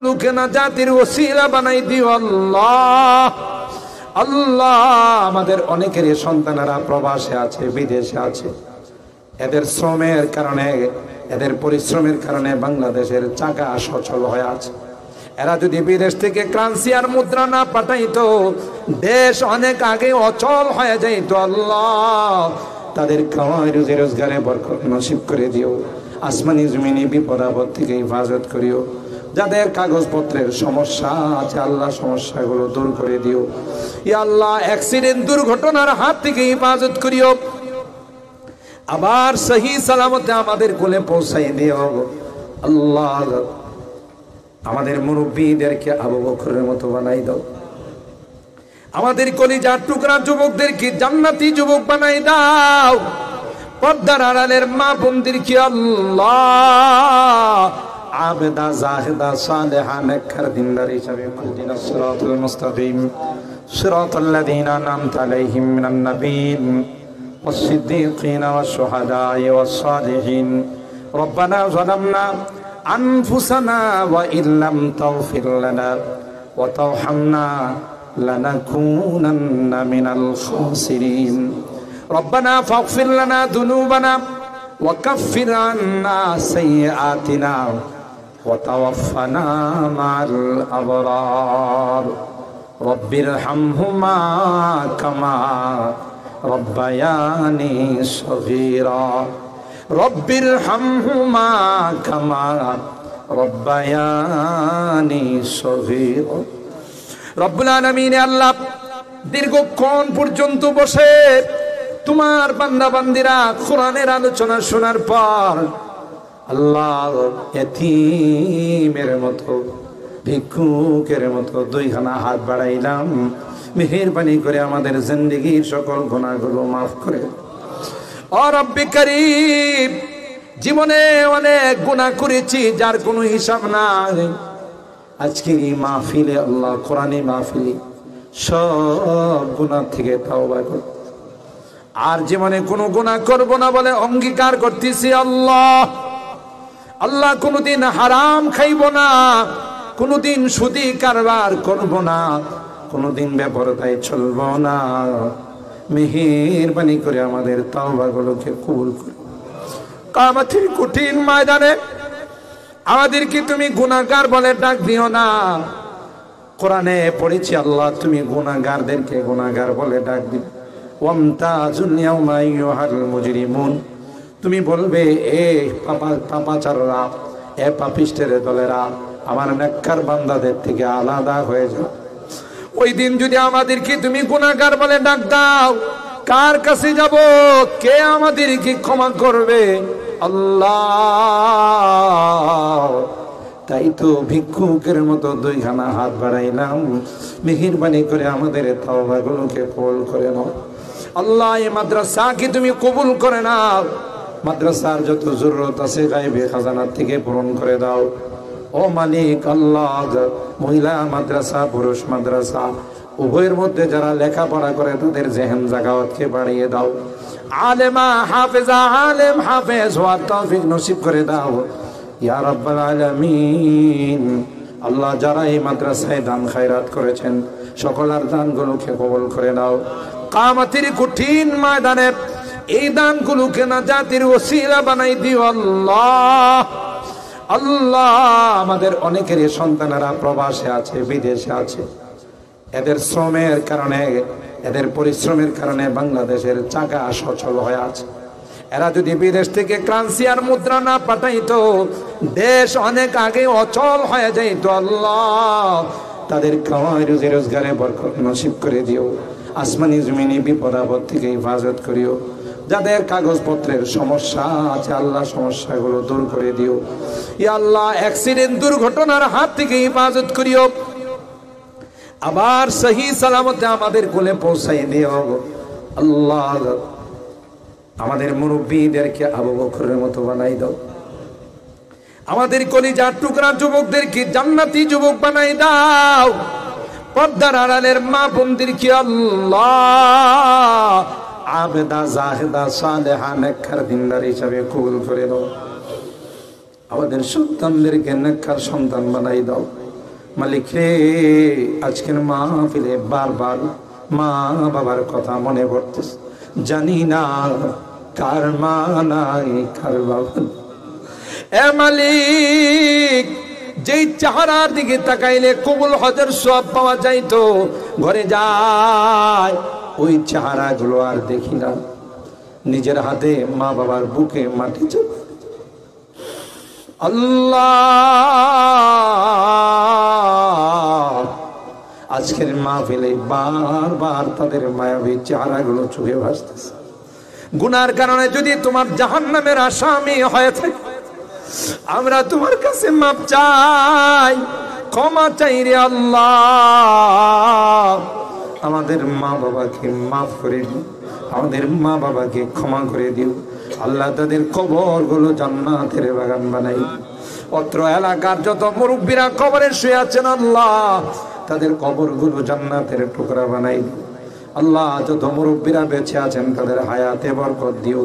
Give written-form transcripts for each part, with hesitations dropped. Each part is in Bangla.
লোকেনা জাতির ওসিলা বানাই দিও আল্লাহ। আল্লাহ, আমাদের অনেকেরই সন্তানেরা প্রবাসে আছে, বিদেশে আছে। এদের শ্রমের কারণে, এদের পরিশ্রমের কারণে বাংলাদেশের চাকা সচল হয়ে আছে। এরা যদি বিদেশ থেকে কারেন্সি আর মুদ্রা না পাঠাইতো, দেশ অনেক আগে অচল হয়ে যাইত। আল্লাহ, তাদের কামাই রুজি রোজগারে বরকত নসিব করে দিও। আসমানি জমিনি বিপদ আপদ থেকে হেফাজত করিও। যাদের কাগজপত্রের সমস্যা আছে আল্লাহ, সমস্যাগুলো দূর করে দিও। ইয়া আল্লাহ, অ্যাক্সিডেন্ট দুর্ঘটনার হাত থেকে হেফাজত করিও। আবার সহি সালামতে আমাদের কোলে পৌঁছাই দিও আল্লাহ। আমাদের মুরব্বীদেরকে আবু বকরের মতো বানাই দাও। আমাদের কলিজার টুকরা যুবকদেরকে জান্নাতি যুবক বানাই দাও। পর্দার আড়ালের মা বোনদেরকে আল্লাহ আবেদা জাহেদা সালেহা নেককার দিনদার হিসাবে ইহদিনাস সিরাতাল মুস্তাকিম সিরাতাল লাযীনা আন'আমতা আলাইহিম মিনান নাবিয়্যিন والصديقين والشهداء والصالحين ربنا ظلمنا أنفسنا وإن لم تغفر لنا وترحمنا لنكونن من الخاسرين ربنا فاغفر لنا ذنوبنا وكفر عنا سيئاتنا وتوفنا مع الأبرار رب ارحمهما كما ربياني صغيرا رب ارحمهما كما ربياني صغيرا রব্বুল আলামিন। আল্লাহ, দীর্ঘক্ষণ পর্যন্ত বসে তোমার বান্দা বান্দিরা কোরআনের আলোচনা শোনার পর আল্লাহ এতিমের মতো, ভিক্ষুকের মতো দুইখানা হাত বাড়াইলাম। মেহেরবানি করে আমাদের জিন্দেগীর সকল গুনাহগুলো মাফ করে। ও রব্বি কারীম, জীবনে অনেক গুনাহ করেছি যার কোনো হিসাব নাই। আজকের এই মাহফিলে আল্লাহ, কোরআনী মাহফিলে সব গুনাহ থেকে তাওবা কর। আর জীবনে কোনো গুনাহ করব না বলে অঙ্গীকার করতেছি আল্লাহ। আল্লাহ, কোনোদিন হারাম খাইব না, কোনোদিন সুদি কারবার করব না, কোনোদিন বেপরতায় চলব না। মেহেরবানি করে আমাদের তাওবাগুলোকে কবুল করো। কিয়ামতের কঠিন ময়দানে আমাদেরকে তুমি গুনাহগার বলে ডাক দিও না। কোরআনে পড়েছি আল্লাহ, তুমি গুনাহগারদেরকে গুনাহগার বলে ডাক দিও। ওয়ামতাজুল ইয়াওমা আইয়ুহাল মুজরিমুন, তুমি বলবে এ পাপাচাররা, এ পাপিষ্টের দলেরা আমার নেককার বান্দাদের থেকে আলাদা হয়ে যাও। ওই দিন যদি আমাদেরকে তুমি গুনাহগার বলে ডাক দাও, কার কাছে যাব? কে আমাদেরকে ক্ষমা করবে? আল্লাহ, তাই তো ভিক্ষুকের মতো দুইখানা হাত বাড়াইলাম। মেহেরবানি করে আমাদের তাওবাগুলোকে কবুল করে নাও আল্লাহ। এই মাদ্রাসাকে তুমি কবুল করে নাও। মাদ্রাসার যত জরুরত আছে গায়বে খাজানা থেকে পূরণ করে দাও। ও মালিক আল্লাহ, মহিলা মাদ্রাসা, পুরুষ মাদ্রাসা উভয়ের মধ্যে যারা লেখাপড়া করে তাদের জেহেন জাগাওয়াতকে বাড়িয়ে দাও। আলেমা হাফেজা, আলেম হাফেজ হওয়ার তৌফিক নসিব করে দাও ইয়া রাব্বাল আলামিন। আল্লাহ, যারা এই মাদ্রাসায় দান খায়রাত করেছেন সকলের দানগুলোকে কবুল করে নাও। কিয়ামতের কঠিন ময়দানে এই দানগুলোকে না জাতির ওসিলা বানাই দিও আল্লাহ। আল্লাহ, আমাদের অনেকেরই সন্তানেরা প্রবাসে আছে, বিদেশে আছে। এদের শ্রমের কারণে, এদের পরিশ্রমের কারণে বাংলাদেশের চাকা সচল হয়ে আছে। এরা যদি বিদেশ থেকে কারেন্সি আর মুদ্রা না পাঠাইতো, দেশ অনেক আগে অচল হয়ে যাইত। আল্লাহ, তাদের কামাই রুজি রোজগারে বরকত নসিব করে দিও। আসমানি জমিনি বিপদ আপদ থেকে হেফাজত করিও। যাদের কাগজপত্রের সমস্যা আছে আল্লাহ, সমস্যাগুলো দূর করে দিও। ইয়া আল্লাহ, অ্যাক্সিডেন্ট দুর্ঘটনার হাত থেকে হেফাজত করিও। আবার সহি সালামতে আমাদের কোলে পৌঁছাই দিও আল্লাহ। আমাদের মুরব্বীদেরকে আবু বকরের মতো বানাই দাও। আমাদের কলিজার টুকরা যুবকদেরকে জান্নাতি যুবক বানাই দাও। পর্দার আড়ালের মা বোনদেরকে আল্লাহ আবেদা জাহেদা সালেহা নেককার দিনদার হিসাবে কবুল করে দাও। আমাদের সন্তানদেরকে নেককার সন্তান বানাই দাও। মালিক রে, আজকের মাহফিলে বারবার মা বাবার কথা মনে পড়তেছে, জানি না কার মা নাই কার বাবা। এ মালিক, যেই চেহারার দিকে তাকাইলে কবুল হজের সওয়াব পাওয়া যাইতো, ঘরে যায় ওই চেহারা গুলো আর দেখি না। নিজের হাতে মা বাবার বুকে মাটি চাপ। আল্লাহ, আজকের মাহফিলে বারবার তাদের মায়াবী চেহারা গুলো চোখে ভাসতেছে। গুনার কারণে যদি তোমার জাহান্নামের আসামি হয়ে থাকে, আমরা তোমার কাছে মাপ চাই, ক্ষমা চাই রে আল্লাহ। আমাদের মা বাবাকে মাফ করে দিও, আমাদের মা বাবাকে ক্ষমা করে দিও আল্লাহ। তাদের কবর গুলো জান্নাতের বাগান বানাই। অত্র এলাকার যত মুরব্বীরা কবরে শুয়ে আছেন আল্লাহ, তাদের কবর গুলো জান্নাতের টুকরা বানাই দিও আল্লাহ। যত মুরব্বীরা বেঁচে আছেন তাদের হায়াতে বরকত দিও।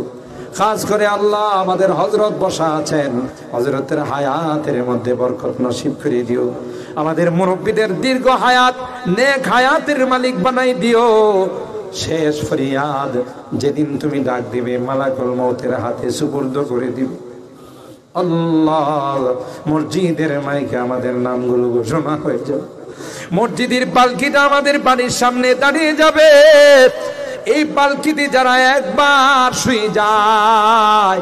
খাস করে আল্লাহ, আমাদের হযরত বসা আছেন, হযরতের হায়াতের মধ্যে বরকত নসিব করে দিও। আমাদের মুরব্বীদের দীর্ঘ হায়াত, নেক হায়াতের মালিক বানাই দিও। শেষ ফরিয়াদ যেদিন তুমি ডাক দিবে, মালাকুল মউতের হাতে সুপুর্দ করে দিবে আল্লাহ। মসজিদের মাইকে আমাদের নামগুলো ঘোষণা হয়ে যাবে, মসজিদের পালকিটা আমাদের বাড়ির সামনে দাঁড়িয়ে যাবে। এই পালকিতে যারা একবার শুয়ে যায়,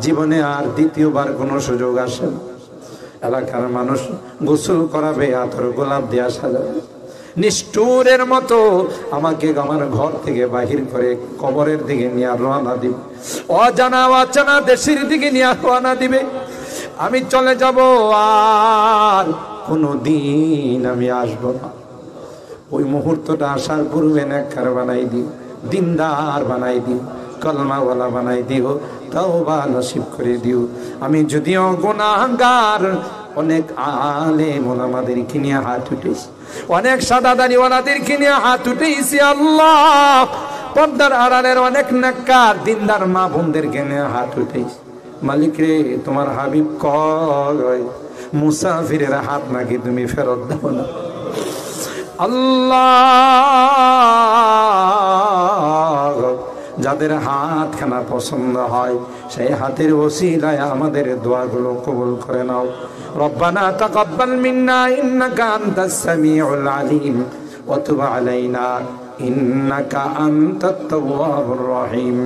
জীবনে আর দ্বিতীয়বার কোনো সুযোগ আসে না। এলাকার মানুষ গোসল করাবে, আতর গোলাপ দিয়ে সাজাবে। নিষ্ঠুরের মতো আমাকে আমার ঘর থেকে বাহির করে কবরের দিকে নিয়ে রওনা দিবে, অজানা অচেনা দেশের দিকে নিয়ে রওনা দিবে। আমি চলে যাব, আর কোনদিন আমি আসবো না। ওই মুহূর্তটা আসার পূর্বে নেককার বানাই দিও, দিনদার বানাই দিও, কলমাওয়ালা বানাই দিও, তওবা নসিব করে দিও। আমি যদিও গুনাহগার, অনেক আলেম ওলামাদেরকে নিয়ে হাত উঠেছি, অনেক সাদাদারিওয়ালাদেরকে নিয়ে হাত উঠেছি আল্লাহ। পর্দার আড়ালের অনেক নেককার দিনদার মা বোনদেরকে নিয়ে হাত উঠেছি। মালিক রে, তোমার হাবিব কয় মুসাফিরের হাত নাকি তুমি ফেরত দাও না আল্লাহ। যাদের হাতখানা পছন্দ হয়, সেই হাতের ওসিলায় আমাদের দোয়াগুলো কবুল করে নাও। রব্বানা তাকাব্বাল মিন্না ইন্নাকা আনতাস সামিউল আলিম ওয়া তুব আলাইনা ইন্নাকা আনতাত তাওয়াবুর রহিম।